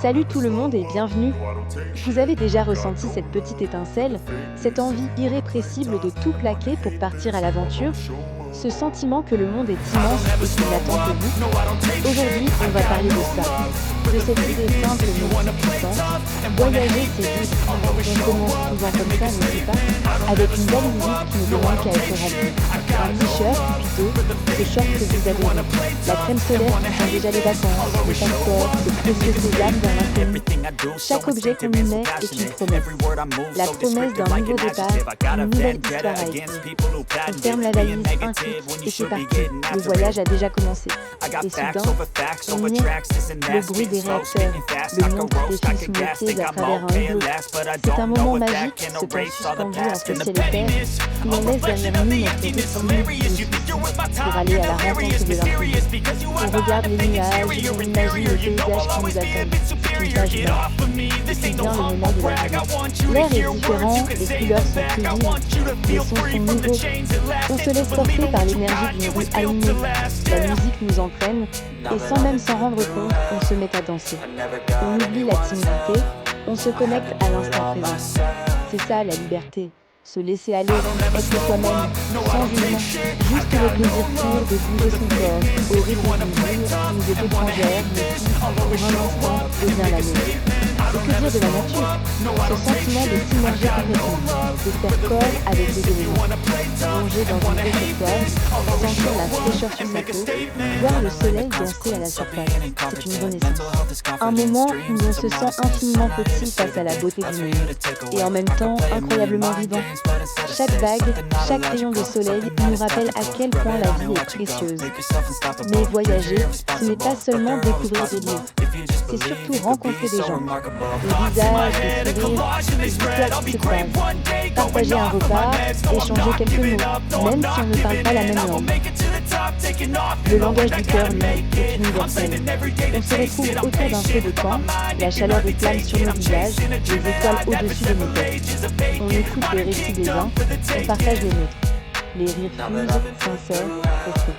Salut tout le monde et bienvenue. Vous avez déjà ressenti cette petite étincelle, cette envie irrépressible de tout plaquer pour partir à l'aventure? Ce sentiment que le monde est immense et qu'il n'attend que vous? Aujourd'hui, on va parler de ça. De cette idée simple mais si puissante. Voyager, c'est juste. On commence souvent comme ça, n'est-ce pas? Avec une belle musique qui ne demande qu'à être remplie. Un t-shirt, plutôt, ce short que vous avez vu. La crème solaire qui sent déjà les vacances, le passeport, le précieux sésame dans l'inconnu. Chaque objet qu'on y met est une promesse. La promesse d'un nouveau départ, une nouvelle histoire à écrire. On ferme la valise, un clic, et c'est parti. Le voyage a déjà commencé. Et soudain, on y est. Le bruit des réacteurs, le monde qui défile sous nos pieds à travers un hublot. C'est un moment magique, ce temps suspendu entre ciel et terre, où on laisse derrière nous notre routine pour aller à la rencontre de l'inconnu. On regarde les nuages, on imagine le paysage qui nous attend. C'est une page blanche. C'est bien le moment de la vie. L'air est différent, les couleurs sont plus vives, les sons sont nouveaux. On se laisse porter par l'énergie d'une rue animée. La musique nous entraîne, et sans même s'en rendre compte, on se met à danser. On oublie la timidité, on se connecte à l'instant présent. C'est ça la liberté. Se laisser aller, être soi-même, sans jugement, juste le plaisir pur de bouger son corps, au rythme d'une ville qui nous est étrangère, mais qui, pour un instant, devient la nôtre. Et que dire de la nature? Ce sentiment de s'immerger complètement, de faire corps avec les éléments, plonger dans une eau froide, sentir la fraîcheur sur sa peau, voir le soleil danser à la surface. C'est une renaissance. Un moment où on se sent infiniment petit face à la beauté du monde, et en même temps incroyablement vivant. Chaque vague, chaque rayon de soleil nous rappelle à quel point la vie est précieuse. Mais voyager, ce n'est pas seulement découvrir des lieux, c'est surtout rencontrer des gens. Des visages, des sourires, des histoires qui se croisent. Partager un repas, échanger quelques mots, même si on ne parle pas la même langue. Le langage du cœur, lui, est universel. On se retrouve autour d'un feu de camp, la chaleur des flammes sur nos visages, les étoiles au-dessus de nos têtes. On écoute les récits des uns, on partage les nôtres. Les rires fusent, sincères, profonds.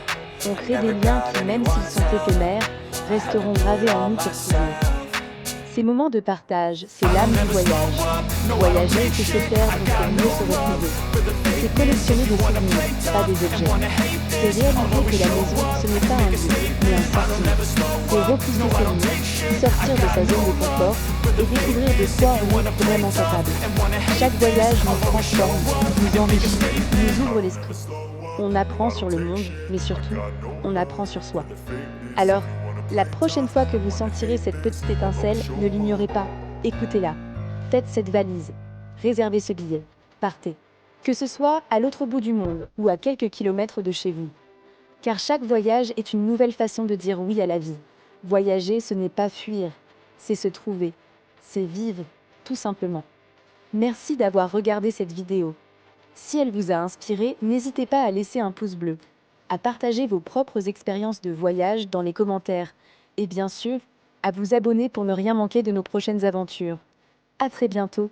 On crée des liens qui, même s'ils sont éphémères, resteront gravés en nous pour toujours. Ces moments de partage, c'est l'âme du voyage. Voyager, c'est se perdre pour mieux se retrouver. C'est collectionner des souvenirs, pas des objets. C'est réaliser que la maison, ce n'est pas un lieu, mais un sentiment. C'est repousser ses limites, sortir de sa zone de confort et découvrir de quoi on est vraiment capable. Chaque voyage nous transforme, nous enrichit, nous ouvre l'esprit. On apprend sur le monde, mais surtout, on apprend sur soi. Alors, la prochaine fois que vous sentirez cette petite étincelle, ne l'ignorez pas, écoutez-la. Faites cette valise. Réservez ce billet. Partez. Que ce soit à l'autre bout du monde ou à quelques kilomètres de chez vous. Car chaque voyage est une nouvelle façon de dire oui à la vie. Voyager, ce n'est pas fuir, c'est se trouver. C'est vivre, tout simplement. Merci d'avoir regardé cette vidéo. Si elle vous a inspiré, n'hésitez pas à laisser un pouce bleu, à partager vos propres expériences de voyage dans les commentaires, et bien sûr, à vous abonner pour ne rien manquer de nos prochaines aventures. À très bientôt.